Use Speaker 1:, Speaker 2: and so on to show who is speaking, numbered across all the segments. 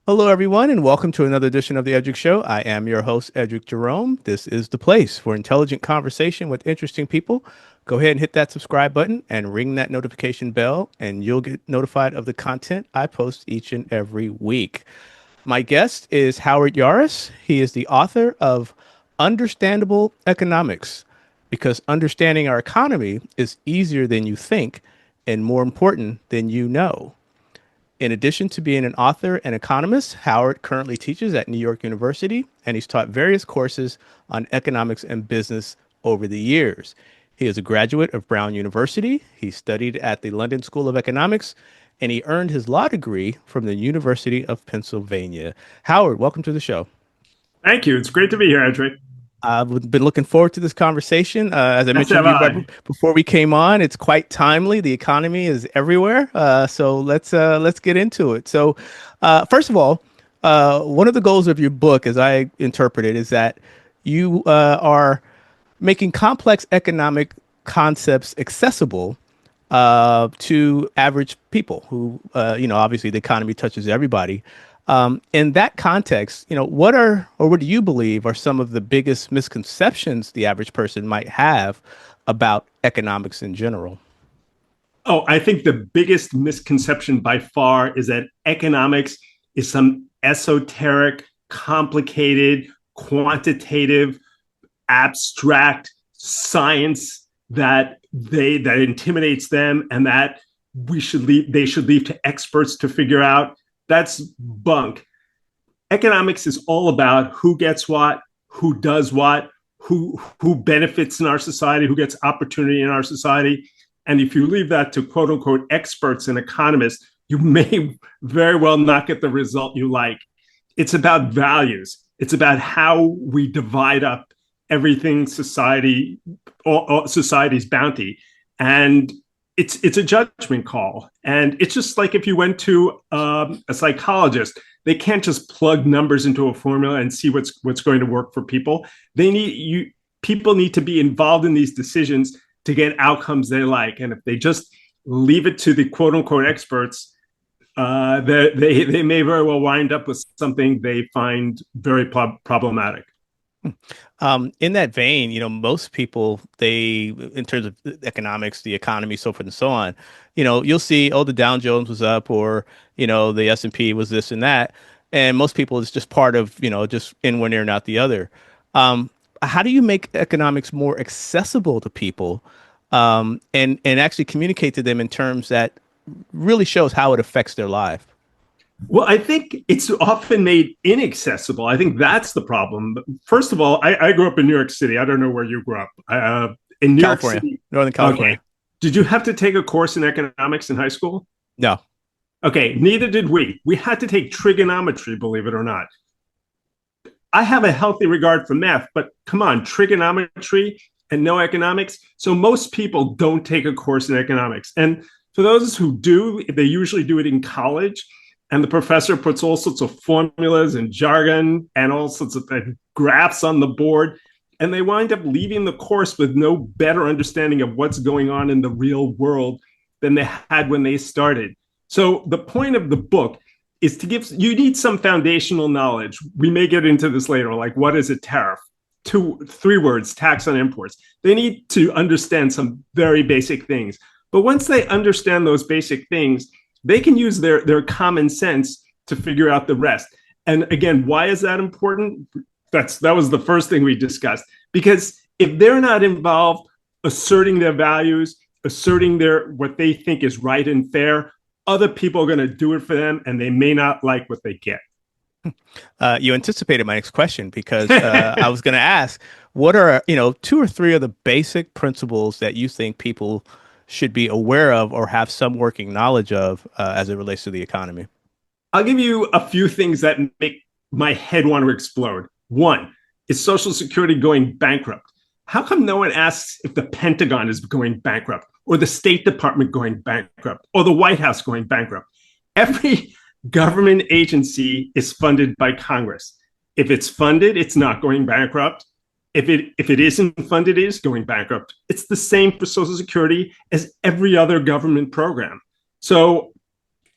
Speaker 1: Hello, everyone, and welcome to another edition of the Edric Show. I am your host, Edric Jerome. This is the place for intelligent conversation with interesting people. Go ahead and hit that subscribe button and ring that notification bell, and you'll get notified of the content I post each and every week. My guest is Howard Yaruss. He is the author of Understandable Economics, because understanding our economy is easier than you think and more important than you know. In addition to being an author and economist, Howard currently teaches at New York University, and he's taught various courses on economics and business over the years. He is a graduate of Brown University. He studied at the London School of Economics, and he earned his law degree from the University of Pennsylvania. Howard, welcome to the show.
Speaker 2: Thank you. It's great to be here, Edric.
Speaker 1: I've been looking forward to this conversation. As I
Speaker 2: That's
Speaker 1: mentioned to you
Speaker 2: I.
Speaker 1: before we came on, it's quite timely. The economy is everywhere, so let's get into it. So, first of all, one of the goals of your book, as I interpret it, is that you are making complex economic concepts accessible to average people who, obviously the economy touches everybody. In that context, what do you believe are some of the biggest misconceptions the average person might have about economics in general?
Speaker 2: Oh, I think the biggest misconception by far is that economics is some esoteric, complicated, quantitative, abstract science that intimidates them and that they should leave to experts to figure out. That's bunk. Economics is all about who gets what, who does what, who benefits in our society, who gets opportunity in our society. And if you leave that to quote unquote experts and economists, you may very well not get the result you like. It's about values. It's about how we divide up everything all society's bounty. And it's a judgment call. And it's just like if you went to a psychologist, they can't just plug numbers into a formula and see what's going to work for people. People need to be involved in these decisions to get outcomes they like. And if they just leave it to the quote unquote experts, they may very well wind up with something they find very problematic.
Speaker 1: In that vein, most people, in terms of economics, the economy, so forth and so on, you'll see, oh, the Dow Jones was up, or, the S&P was this and that. And most people, it's just part of, just in one ear and out the other. How do you make economics more accessible to people, and actually communicate to them in terms that really shows how it affects their life?
Speaker 2: Well, I think it's often made inaccessible. I think that's the problem. First of all, I grew up in New York City. I don't know where you grew up. In New York City.
Speaker 1: Northern California.
Speaker 2: Okay. Did you have to take a course in economics in high school?
Speaker 1: No.
Speaker 2: Okay, neither did we. We had to take trigonometry, believe it or not. I have a healthy regard for math, but come on, trigonometry and no economics. So most people don't take a course in economics. And for those who do, they usually do it in college. And the professor puts all sorts of formulas and jargon and all sorts of graphs on the board. And they wind up leaving the course with no better understanding of what's going on in the real world than they had when they started. So the point of the book is you need some foundational knowledge. We may get into this later, like what is a tariff? 3 words, tax on imports. They need to understand some very basic things. But once they understand those basic things, they can use their common sense to figure out the rest. And again, why is that important? That was the first thing we discussed. Because if they're not involved asserting their values, asserting what they think is right and fair, other people are going to do it for them, and they may not like what they get.
Speaker 1: You anticipated my next question, because I was going to ask, what are 2 or 3 of the basic principles that you think people should be aware of or have some working knowledge of as it relates to the economy?
Speaker 2: I'll give you a few things that make my head want to explode. 1, is Social Security going bankrupt? How come no one asks if the Pentagon is going bankrupt, or the State Department going bankrupt, or the White House going bankrupt? Every government agency is funded by Congress. If it's funded, it's not going bankrupt. If it isn't funded, it is going bankrupt. It's the same for Social Security as every other government program. So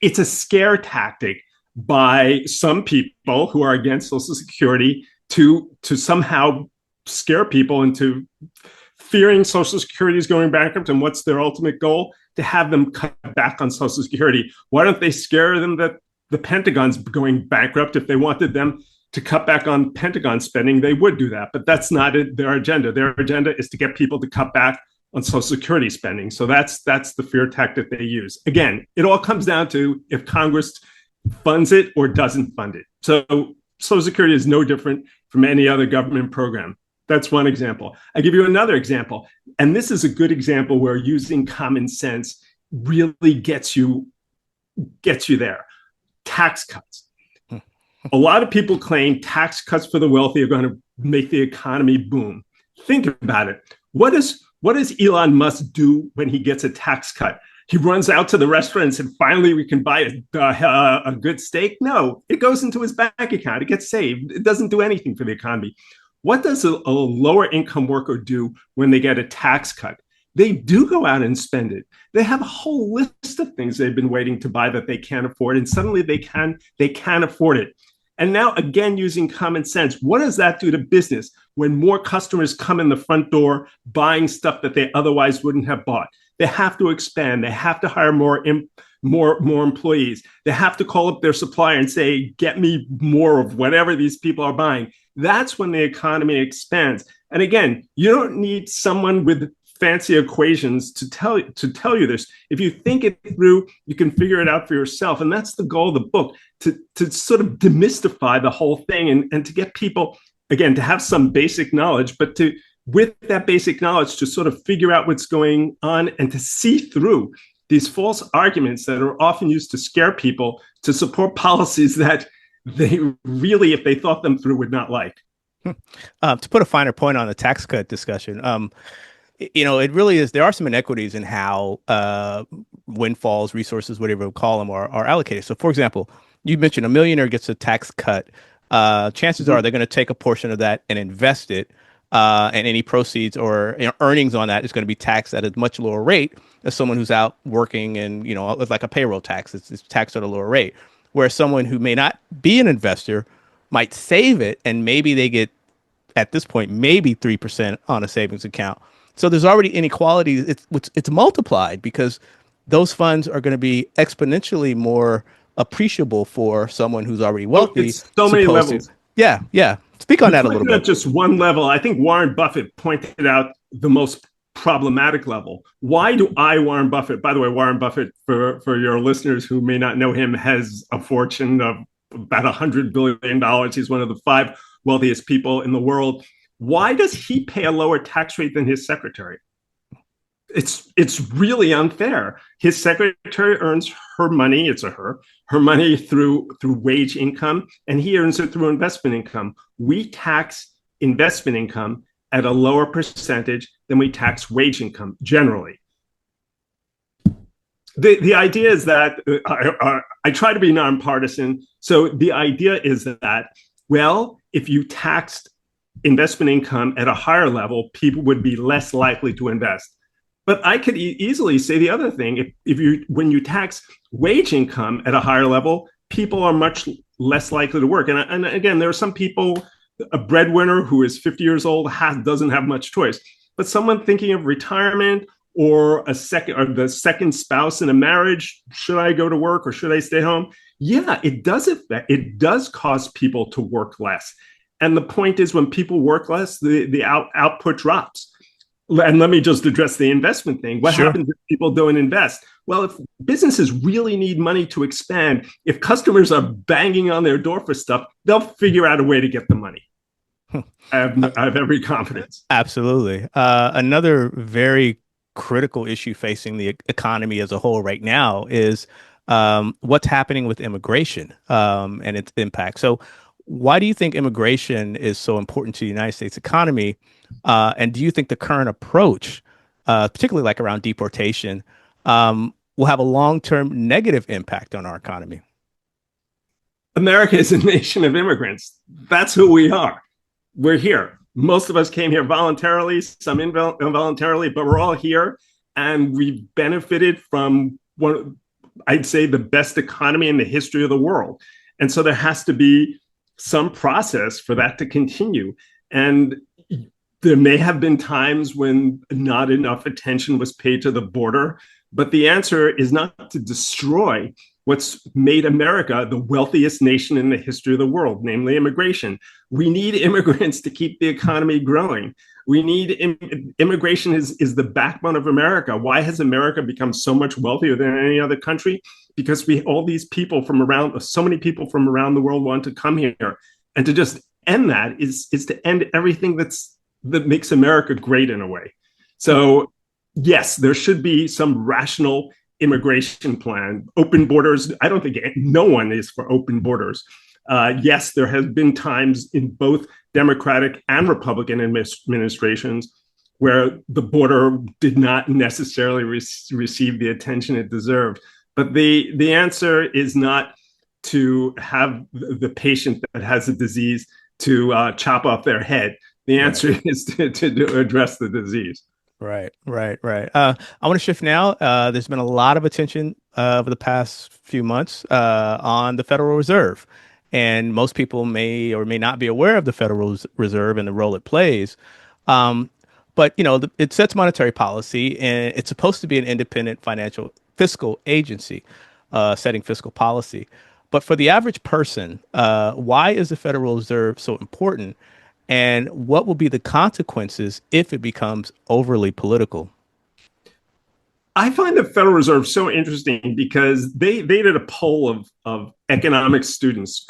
Speaker 2: it's a scare tactic by some people who are against Social Security to somehow scare people into fearing Social Security is going bankrupt. And what's their ultimate goal? To have them cut back on Social Security. Why don't they scare them that the Pentagon's going bankrupt? If they wanted them to cut back on Pentagon spending, they would do that. But that's not their agenda. Their agenda is to get people to cut back on Social Security spending. So that's the fear tactic they use. Again, it all comes down to if Congress funds it or doesn't fund it. So Social Security is no different from any other government program. That's one example. I give you another example. And this is a good example where using common sense really gets you there. Tax cuts. A lot of people claim tax cuts for the wealthy are going to make the economy boom. Think about it. What does Elon Musk do when he gets a tax cut? He runs out to the restaurant and said, finally, we can buy a good steak. No, it goes into his bank account. It gets saved. It doesn't do anything for the economy. What does a lower income worker do when they get a tax cut? They do go out and spend it. They have a whole list of things they've been waiting to buy that they can't afford, and suddenly they can afford it. And now, again, using common sense, what does that do to business when more customers come in the front door buying stuff that they otherwise wouldn't have bought? They have to expand. They have to hire more employees. They have to call up their supplier and say, get me more of whatever these people are buying. That's when the economy expands. And again, you don't need someone with fancy equations to tell you this. If you think it through, you can figure it out for yourself. And that's the goal of the book, to sort of demystify the whole thing and to get people, again, to have some basic knowledge, but with that basic knowledge to sort of figure out what's going on and to see through these false arguments that are often used to scare people to support policies that they really, if they thought them through, would not like.
Speaker 1: To put a finer point on the tax cut discussion, it really is. There are some inequities in how windfalls, resources, whatever you call them, are allocated. So, for example, you mentioned a millionaire gets a tax cut. Chances are they're going to take a portion of that and invest it, and any proceeds or earnings on that is going to be taxed at a much lower rate as someone who's out working, and it's like a payroll tax. It's taxed at a lower rate. Whereas someone who may not be an investor might save it, and maybe they get, at this point, maybe 3% on a savings account. So there's already inequality. It's multiplied because those funds are going to be exponentially more appreciable for someone who's already wealthy.
Speaker 2: It's so many levels.
Speaker 1: Yeah. Speak on that a little bit.
Speaker 2: Not just one level. I think Warren Buffett pointed out the most problematic level. Why do Warren Buffett, by the way, Warren Buffett, for your listeners who may not know him, has a fortune of about $100 billion. He's one of the 5 wealthiest people in the world. Why does he pay a lower tax rate than his secretary? It's really unfair. His secretary earns her money, her money through wage income, and he earns it through investment income. We tax investment income at a lower percentage than we tax wage income generally. The idea is that I try to be nonpartisan. So the idea is that, well, if you taxed investment income at a higher level, people would be less likely to invest. But I could easily say the other thing. When you tax wage income at a higher level, people are much less likely to work. And again, there are some people, a breadwinner who is 50 years old doesn't have much choice. But someone thinking of retirement or the second spouse in a marriage, should I go to work or should I stay home? Yeah, it does cause people to work less. And the point is, when people work less, the output drops. And let me just address the investment thing. What happens if people don't invest? Well, if businesses really need money to expand, if customers are banging on their door for stuff, they'll figure out a way to get the money. I have every confidence.
Speaker 1: Absolutely. Another very critical issue facing the economy as a whole right now is what's happening with immigration and its impact. So why do you think immigration is so important to the United States economy? And do you think the current approach, particularly like around deportation, will have a long-term negative impact on our economy?
Speaker 2: America is a nation of immigrants. That's who we are. We're here. Most of us came here voluntarily, some involuntarily, but we're all here. And we've benefited from I'd say the best economy in the history of the world. And so there has to be some process for that to continue. And there may have been times when not enough attention was paid to the border, but the answer is not to destroy what's made America the wealthiest nation in the history of the world, namely immigration. We need immigrants to keep the economy growing. We need immigration is the backbone of America. Why has America become so much wealthier than any other country? Because we all these people from around, so many people from around the world want to come here, and to just end that is to end everything that makes America great in a way. So yes, there should be some rational immigration plan. Open borders, I don't think no one is for open borders. Yes, there has been times in both Democratic and Republican administrations where the border did not necessarily receive the attention it deserved. But the answer is not to have the patient that has a disease to chop off their head. The answer is to address the disease.
Speaker 1: Right. I want to shift now. There's been a lot of attention over the past few months on the Federal Reserve, and most people may or may not be aware of the Federal Reserve and the role it plays. Um, but it sets monetary policy, and it's supposed to be an independent financial fiscal agency, setting fiscal policy. But for the average person, why is the Federal Reserve so important? And what will be the consequences if it becomes overly political?
Speaker 2: I find the Federal Reserve so interesting because they did a poll of economics students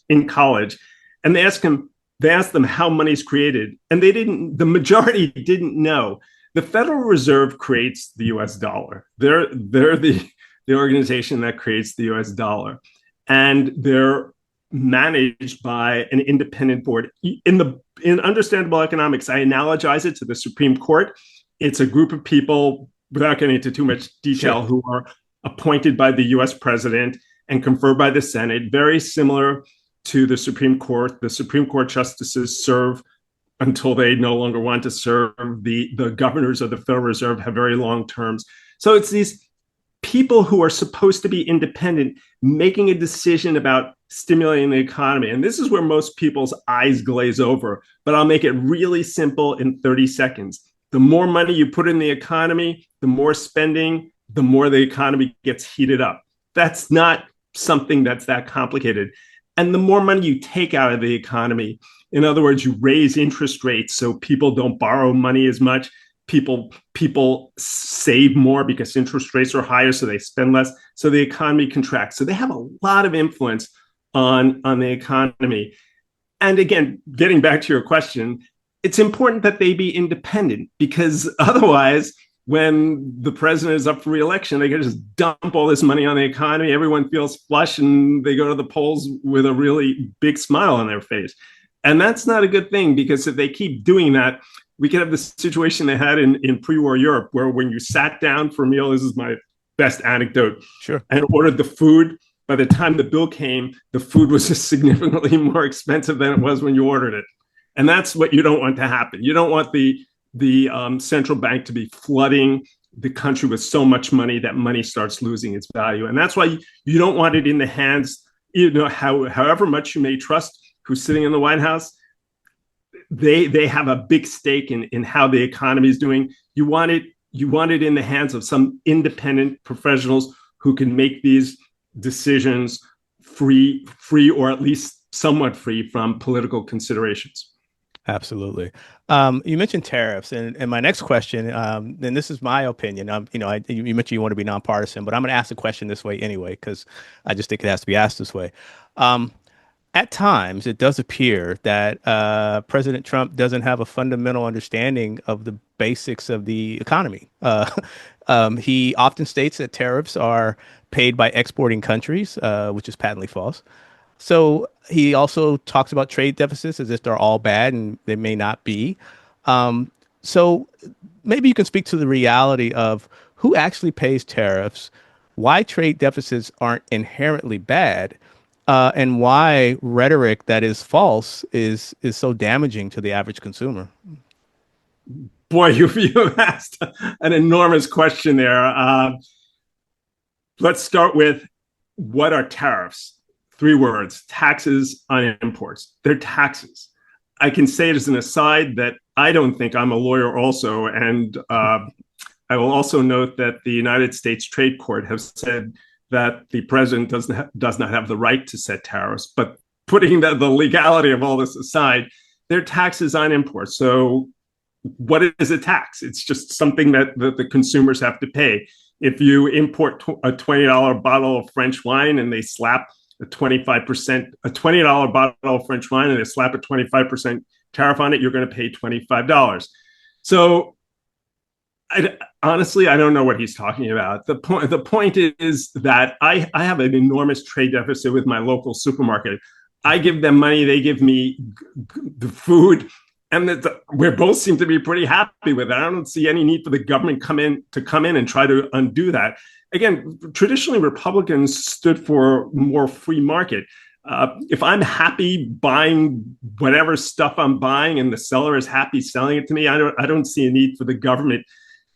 Speaker 2: in college, and they asked them how money is created, and the majority didn't know. The Federal Reserve creates the U.S. dollar. They're the organization that creates the U.S. dollar, and they're managed by an independent board. In understandable economics, I analogize it to the Supreme Court. It's a group of people, without getting into too much detail, who are appointed by the US president and conferred by the Senate, very similar to the Supreme Court. The Supreme Court justices serve until they no longer want to serve. The governors of the Federal Reserve have very long terms. So it's these people who are supposed to be independent making a decision about stimulating the economy. And this is where most people's eyes glaze over, but I'll make it really simple in 30 seconds. The more money you put in the economy, the more spending, the more the economy gets heated up. That's not something that's that complicated. And the more money you take out of the economy, in other words, you raise interest rates so people don't borrow money as much. People save more because interest rates are higher, so they spend less. So the economy contracts. So they have a lot of influence on the economy. And again, getting back to your question, it's important that they be independent, because otherwise, when the president is up for re-election, they can just dump all this money on the economy. Everyone feels flush and they go to the polls with a really big smile on their face. And that's not a good thing, because if they keep doing that, we could have the situation they had in pre-war Europe, where when you sat down for a meal, this is my best anecdote, and ordered the food, by the time the bill came, the food was just significantly more expensive than it was when you ordered it. And that's what you don't want to happen. You don't want the central bank to be flooding the country with so much money that money starts losing its value. And that's why you don't want it in the hands, however much you may trust who's sitting in the White House, they have a big stake in how the economy is doing. You want it in the hands of some independent professionals who can make these decisions free, or at least somewhat free from political considerations.
Speaker 1: Absolutely. You mentioned tariffs, and my next question, and this is my opinion. You mentioned you want to be nonpartisan, but I'm going to ask the question this way anyway, because I just think it has to be asked this way. At times, it does appear that President Trump doesn't have a fundamental understanding of the basics of the economy. He often states that tariffs are paid by exporting countries, which is patently false. So he also talks about trade deficits as if they're all bad, and they may not be. So maybe you can speak to the reality of who actually pays tariffs, why trade deficits aren't inherently bad, and why rhetoric that is false is so damaging to the average consumer.
Speaker 2: Boy, you've asked an enormous question there. Let's start with, what are tariffs? Three words: taxes on imports. They're taxes. I can say it as an aside that I don't think I'm a lawyer also. And I will also note that the United States Trade Court has said that the president does not have the right to set tariffs. But putting the legality of all this aside, they're taxes on imports. So what is a tax? It's just something that the consumers have to pay. If you import a $20 bottle of French wine and they slap a $20 bottle of French wine and they slap a 25% tariff on it, you're going to pay $25. So honestly, I don't know what he's talking about. The point is that I have an enormous trade deficit with my local supermarket. I give them money, they give me the food, and we both seem to be pretty happy with it. I don't see any need for the government to come in and try to undo that. Again, traditionally, Republicans stood for more free market. If I'm happy buying whatever stuff I'm buying and the seller is happy selling it to me, I don't see a need for the government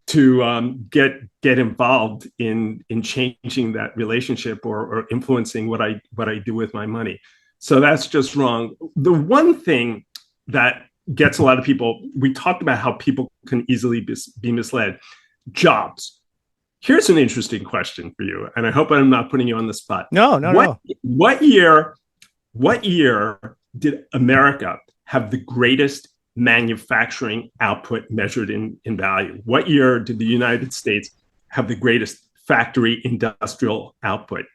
Speaker 2: to get involved in changing that relationship or influencing what I do with my money. So that's just wrong. The one thing that gets a lot of people, we talked about how people can easily be misled. Jobs. Here's an interesting question for you, and I hope I'm not putting you on the spot.
Speaker 1: No.
Speaker 2: What year did America have the greatest manufacturing output measured in value? What year did the United States have the greatest factory industrial output?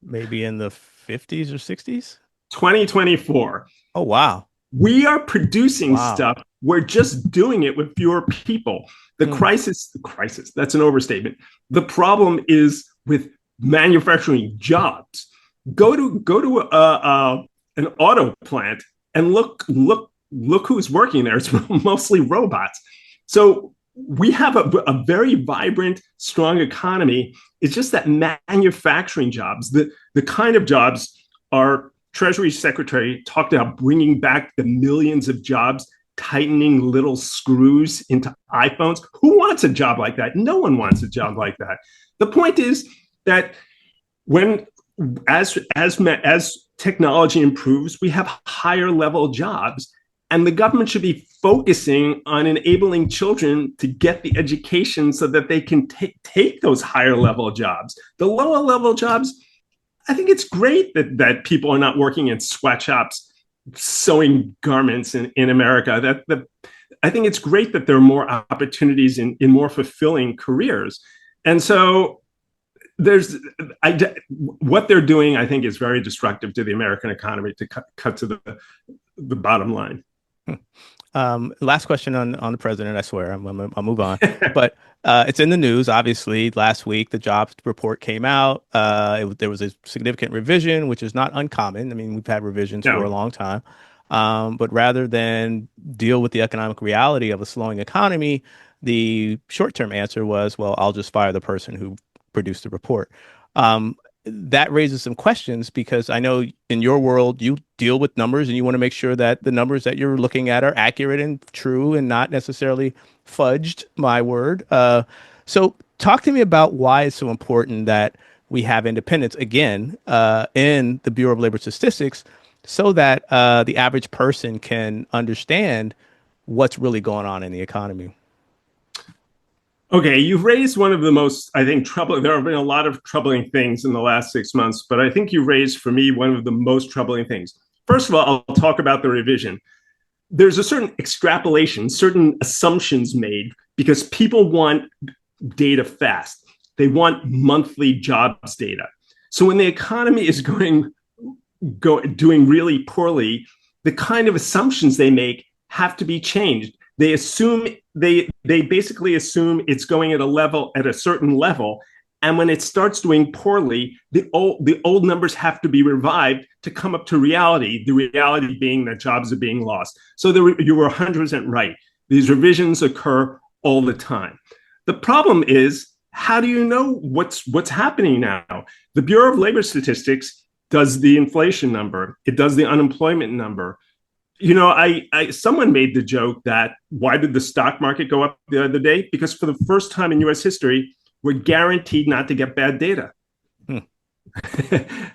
Speaker 1: Maybe in the 50s or 60s?
Speaker 2: 2024.
Speaker 1: Oh, wow.
Speaker 2: We are producing stuff. We're just doing it with fewer people. The crisis, that's an overstatement. The problem is with manufacturing jobs. Go to an auto plant and look who's working there. It's mostly robots. So we have a very vibrant, strong economy. It's just that manufacturing jobs, the kind of jobs our Treasury Secretary talked about bringing back the millions of jobs, tightening little screws into iPhones. Who wants a job like that? No one wants a job like that. The point is that as technology improves, we have higher level jobs, and the government should be focusing on enabling children to get the education so that they can take those higher level jobs. The lower level jobs, I think it's great that people are not working in sweatshops sewing garments in America. I think it's great that there are more opportunities in more fulfilling careers. And so what they're doing, I think, is very destructive to the American economy, to cut to the bottom line.
Speaker 1: Last question on the president. I swear I'll move on. But it's in the news. Obviously, last week the jobs report came out. There was a significant revision, which is not uncommon. I mean, we've had revisions for a long time. But rather than deal with the economic reality of a slowing economy, the short-term answer was, well, I'll just fire the person who produced the report. That raises some questions, because I know in your world you deal with numbers and you want to make sure that the numbers that you're looking at are accurate and true and not necessarily fudged, my word. So talk to me about why it's so important that we have independence again in the Bureau of Labor Statistics, so that the average person can understand what's really going on in the economy.
Speaker 2: Okay, you've raised one of the most, I think, troubling. There have been a lot of troubling things in the last 6 months, but I think you raised for me one of the most troubling things. First of all, I'll talk about the revision. There's a certain extrapolation, certain assumptions made, because people want data fast. They want monthly jobs data. So when the economy is doing really poorly, the kind of assumptions they make have to be changed. They basically assume it's going at a certain level, and when it starts doing poorly, the old numbers have to be revived to come up to reality. The reality being that jobs are being lost. So you were 100% right. These revisions occur all the time. The problem is, how do you know what's happening now? The Bureau of Labor Statistics does the inflation number. It does the unemployment number. You know, someone made the joke that why did the stock market go up the other day? Because for the first time in U.S. history, we're guaranteed not to get bad data.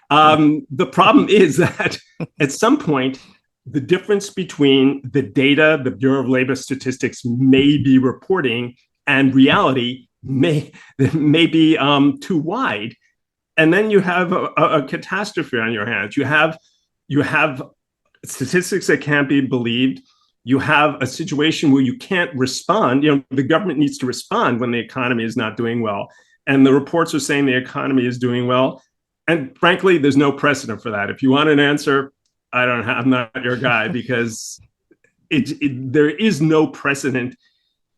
Speaker 2: The problem is that at some point, the difference between the data the Bureau of Labor Statistics may be reporting and reality may be too wide, and then you have a catastrophe on your hands. You have statistics that can't be believed. You have a situation where you can't respond. The government needs to respond when the economy is not doing well, and the reports are saying the economy is doing well. And frankly, there's no precedent for that. If you want an answer, I'm not your guy, because there is no precedent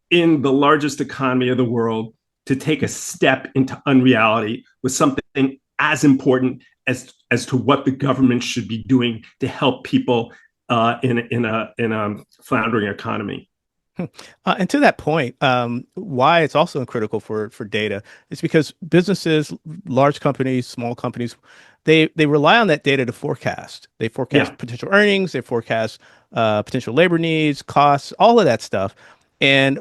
Speaker 2: in the largest economy of the world to take a step into unreality with something as important as to what the government should be doing to help people in a floundering economy.
Speaker 1: And to that point, why it's also critical for data is because businesses, large companies, small companies, they rely on that data to forecast. They
Speaker 2: Yeah.
Speaker 1: forecast potential earnings, they forecast potential labor needs, costs, all of that stuff. And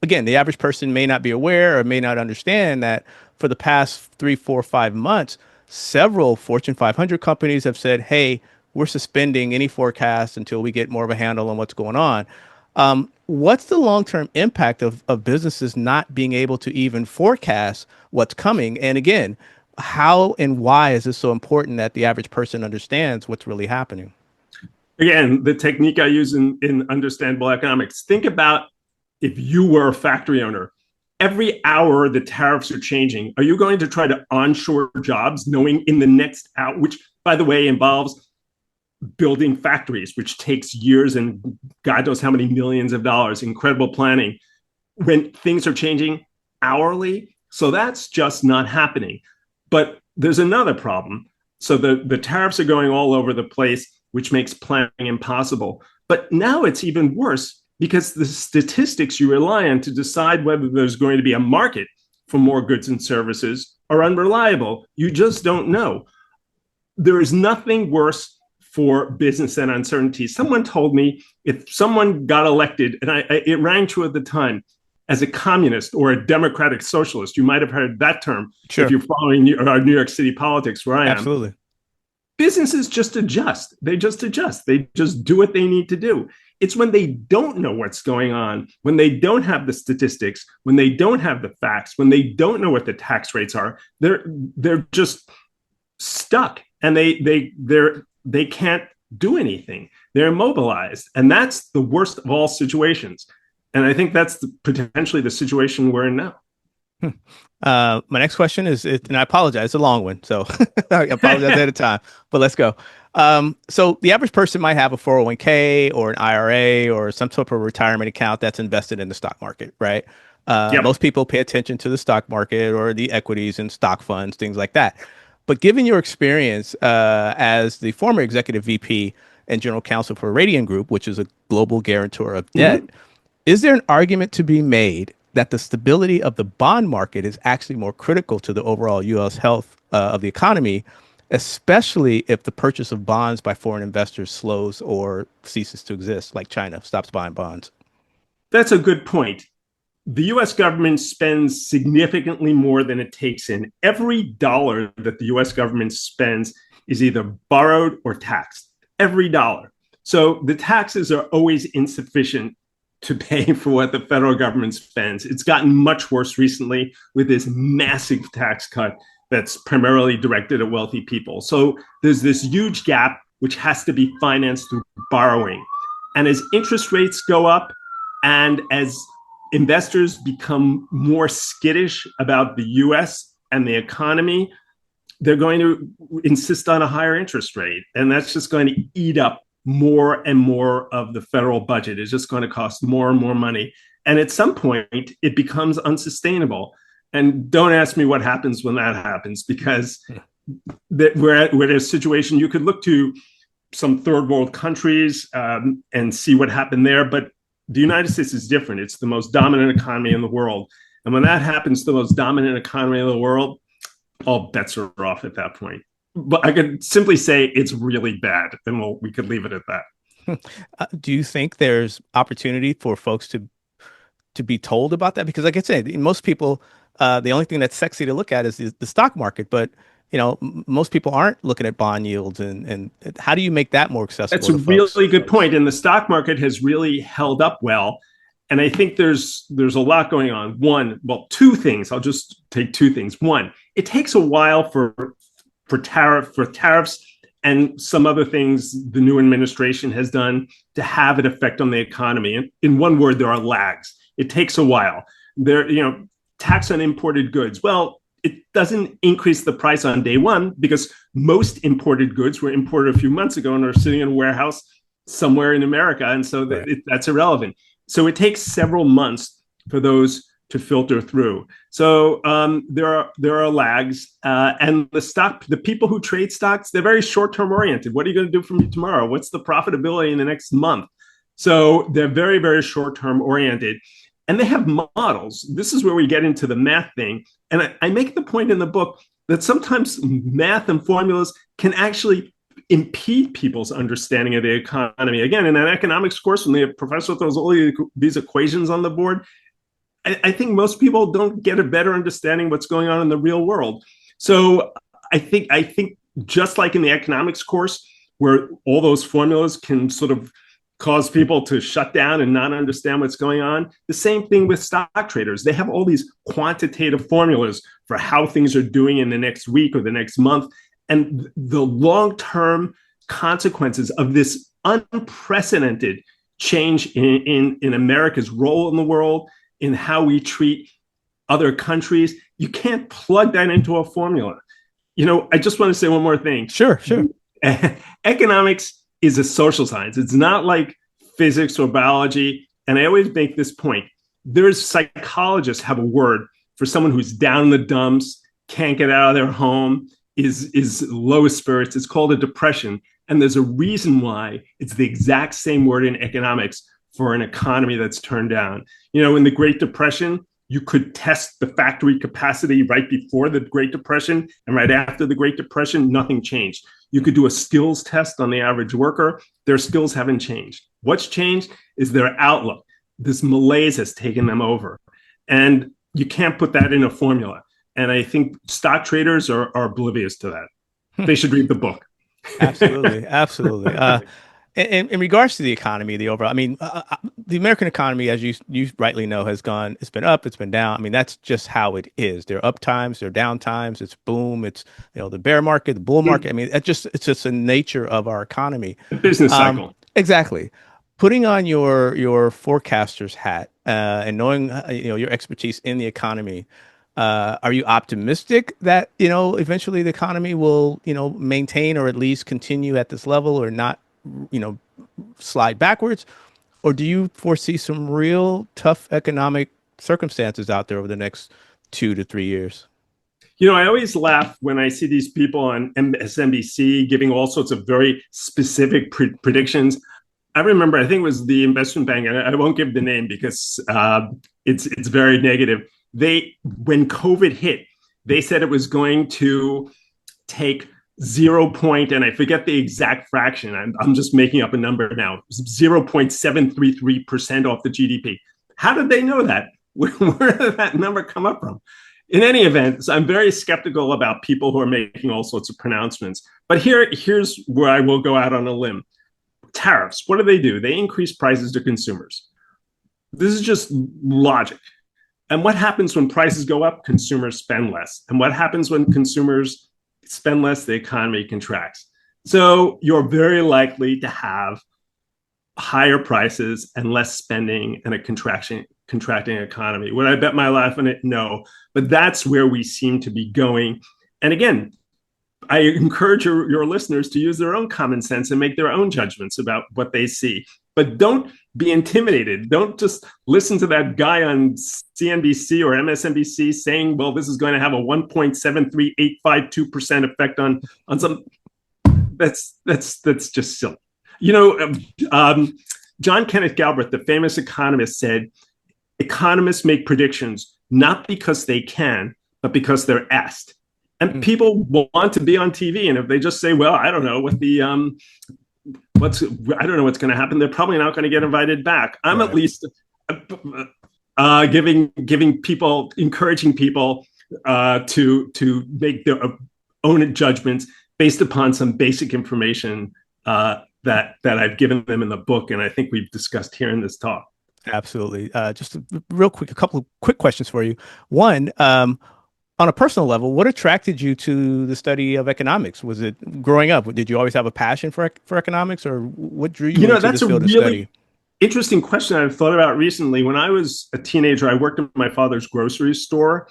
Speaker 1: again, the average person may not be aware or may not understand that for the past 3, 4, 5 months, several Fortune 500 companies have said, "Hey, we're suspending any forecast until we get more of a handle on what's going on." What's the long-term impact of businesses not being able to even forecast what's coming? And again, how and why is this so important that the average person understands what's really happening?
Speaker 2: Again, the technique I use in understandable economics. Think about if you were a factory owner. Every hour the tariffs are changing. Are you going to try to onshore jobs knowing in the next hour, which by the way involves building factories, which takes years and God knows how many millions of dollars, incredible planning, when things are changing hourly? So that's just not happening. But there's another problem. So the tariffs are going all over the place, which makes planning impossible. But now it's even worse because the statistics you rely on to decide whether there's going to be a market for more goods and services are unreliable. You just don't know. There is nothing worse for business than uncertainty. Someone told me if someone got elected, and it rang true at the time, as a communist or a democratic socialist, you might have heard that term if
Speaker 1: Sure,
Speaker 2: you're following New York City politics, where I am.
Speaker 1: absolutely.
Speaker 2: Businesses just adjust. They just adjust. They just do what they need to do. It's when they don't know what's going on, when they don't have the statistics, when they don't have the facts, when they don't know what the tax rates are, they're just stuck, and they can't do anything. They're immobilized, and that's the worst of all situations. And I think that's potentially the situation we're in now.
Speaker 1: My next question and I apologize, it's a long one, so I apologize ahead of time, but let's go. So the average person might have a 401k or an IRA or some sort of retirement account that's invested in the stock market, right?
Speaker 2: Yep.
Speaker 1: Most people pay attention to the stock market or the equities and stock funds, things like that. But given your experience as the former executive VP and general counsel for Radian Group, which is a global guarantor of debt,
Speaker 2: Mm-hmm.
Speaker 1: is there an argument to be made that the stability of the bond market is actually more critical to the overall U.S. health of the economy, especially if the purchase of bonds by foreign investors slows or ceases to exist, like China stops buying bonds?
Speaker 2: That's a good point. The US government spends significantly more than it takes in. Every dollar that the US government spends is either borrowed or taxed. Every dollar. So the taxes are always insufficient to pay for what the federal government spends. It's gotten much worse recently with this massive tax cut that's primarily directed at wealthy people. So there's this huge gap which has to be financed through borrowing. And as interest rates go up and as investors become more skittish about the US and the economy, they're going to insist on a higher interest rate. And that's just going to eat up more and more of the federal budget. It's just going to cost more and more money. And at some point, it becomes unsustainable. And don't ask me what happens when that happens, because we're at a situation you could look to some third world countries and see what happened there. But the United States is different. It's the most dominant economy in the world. And when that happens to the most dominant economy in the world, all bets are off at that point. But I could simply say it's really bad, and we could leave it at that.
Speaker 1: Do you think there's opportunity for folks to be told about that? Because like I said, most people, the only thing that's sexy to look at is the stock market. But most people aren't looking at bond yields, and how do you make that more
Speaker 2: That's
Speaker 1: accessible
Speaker 2: a
Speaker 1: to folks?
Speaker 2: really good point. And the stock market has really held up well. And I think there's a lot going on. Two things. I'll just take two things. One, it takes a while for tariffs and some other things the new administration has done to have an effect on the economy. And in one word, there are lags. It takes a while. Tax on imported goods. Well, it doesn't increase the price on day one because most imported goods were imported a few months ago and are sitting in a warehouse somewhere in America. And so that's irrelevant. So it takes several months for those to filter through. So there are lags, and the people who trade stocks, they're very short term oriented. What are you going to do for me tomorrow? What's the profitability in the next month? So they're very, very short term oriented, and they have models. This is where we get into the math thing, and I make the point in the book that sometimes math and formulas can actually impede people's understanding of the economy. Again, in an economics course, when the professor throws all these equations on the board, I think most people don't get a better understanding of what's going on in the real world. So I think just like in the economics course, where all those formulas can sort of cause people to shut down and not understand what's going on, the same thing with stock traders. They have all these quantitative formulas for how things are doing in the next week or the next month. And the long-term consequences of this unprecedented change in America's role in the world, in how we treat other countries, you can't plug that into a formula. I just want to say one more thing.
Speaker 1: Sure.
Speaker 2: Economics is a social science. It's not like physics or biology. And I always make this point. There's psychologists have a word for someone who's down in the dumps, can't get out of their home, is low spirits. It's called a depression. And there's a reason why it's the exact same word in economics for an economy that's turned down. In the Great Depression, you could test the factory capacity right before the Great Depression, and right after the Great Depression, nothing changed. You could do a skills test on the average worker. Their skills haven't changed. What's changed is their outlook. This malaise has taken them over. And you can't put that in a formula. And I think stock traders are oblivious to that. They should read the book.
Speaker 1: Absolutely. In regards to the economy, the overall, the American economy, as you rightly know, it's been up, it's been down. That's just how it is. There are up times, there are down times. It's boom. It's, the bear market, the bull market. It's just the nature of our economy.
Speaker 2: The business cycle.
Speaker 1: Exactly. Putting on your forecaster's hat, and knowing, your expertise in the economy, are you optimistic that, eventually the economy will, maintain or at least continue at this level or not, slide backwards? Or do you foresee some real tough economic circumstances out there over the next 2 to 3 years?
Speaker 2: I always laugh when I see these people on MSNBC giving all sorts of very specific predictions. I remember, I think it was the investment bank, and I won't give the name because it's very negative. When COVID hit, they said it was going to take 0. And I forget the exact fraction. I'm just making up a number now. 0.733% off the GDP. How did they know that? Where did that number come up from? In any event, so I'm very skeptical about people who are making all sorts of pronouncements. But here's where I will go out on a limb. Tariffs. What do? They increase prices to consumers. This is just logic. And what happens when prices go up? Consumers spend less. And what happens when consumers spend less? The economy contracts. So you're very likely to have higher prices and less spending and a contracting economy. Would I bet my life on it? No. But that's where we seem to be going. And again, I encourage your listeners to use their own common sense and make their own judgments about what they see. But don't be intimidated. Don't just listen to that guy on CNBC or MSNBC saying, well, this is going to have a 1.73852% effect on some. That's just silly. John Kenneth Galbraith, the famous economist, said, economists make predictions not because they can, but because they're asked. And people want to be on TV. And if they just say, well, I don't know what the what's going to happen, they're probably not going to get invited back. I'm at least encouraging people to make own judgments based upon some basic information that I've given them in the book, and I think we've discussed here in this talk.
Speaker 1: Absolutely. Just real quick, a couple of quick questions for you. One, on a personal level, what attracted you to the study of economics? Was it growing up? Did you always have a passion for economics, or what drew you into
Speaker 2: That's
Speaker 1: this
Speaker 2: a
Speaker 1: field of study?
Speaker 2: really interesting question I've thought about recently. When I was a teenager, I worked in my father's grocery store,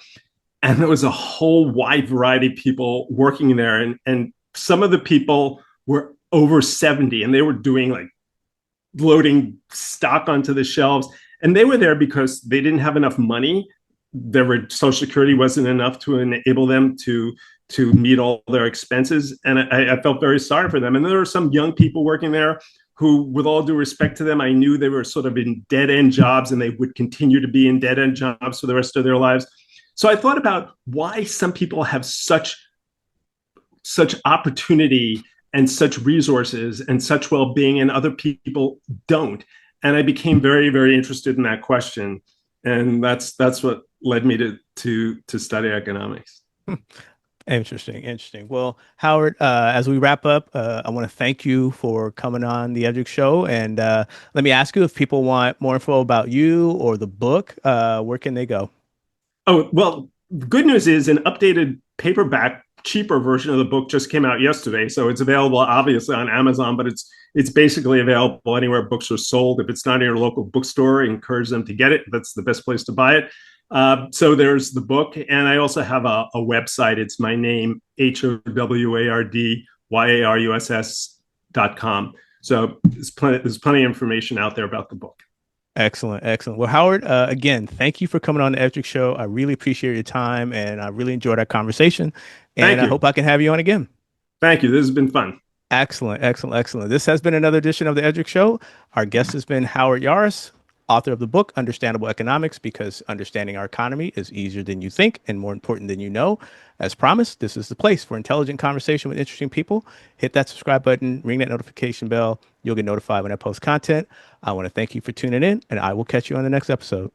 Speaker 2: and there was a whole wide variety of people working there. And some of the people were over 70 and they were doing like loading stock onto the shelves. And they were there because they didn't have enough money. Their social security wasn't enough to enable them to meet all their expenses. And I felt very sorry for them. And there were some young people working there who, with all due respect to them, I knew they were sort of in dead end jobs and they would continue to be in dead end jobs for the rest of their lives. So I thought about why some people have such opportunity and such resources and such well-being and other people don't. And I became very, very interested in that question. And that's what led me to study economics.
Speaker 1: Interesting, interesting. Well, Howard, as we wrap up, I want to thank you for coming on the Edric Show. And let me ask you, if people want more info about you or the book, where can they go?
Speaker 2: Oh, well, good news is an updated paperback, cheaper version of the book just came out yesterday. So it's available obviously on Amazon, but it's basically available anywhere books are sold. If it's not in your local bookstore, I encourage them to get it. That's the best place to buy it. So there's the book. And I also have a website. It's my name, HowardYaruss.com. So there's plenty of information out there about the book.
Speaker 1: Excellent, excellent. Well, Howard, again, thank you for coming on the Edric Show. I really appreciate your time and I really enjoyed our conversation. And
Speaker 2: Thank
Speaker 1: I
Speaker 2: you.
Speaker 1: hope I can have you on again.
Speaker 2: Thank you. This has been fun.
Speaker 1: Excellent, excellent, excellent. This has been another edition of the Edric Show. Our guest has been Howard Yaruss, author of the book Understandable Economics, because understanding our economy is easier than you think and more important than you know. As promised, this is the place for intelligent conversation with interesting people. Hit that subscribe button, ring that notification bell. You'll get notified when I post content. I want to thank you for tuning in, and I will catch you on the next episode.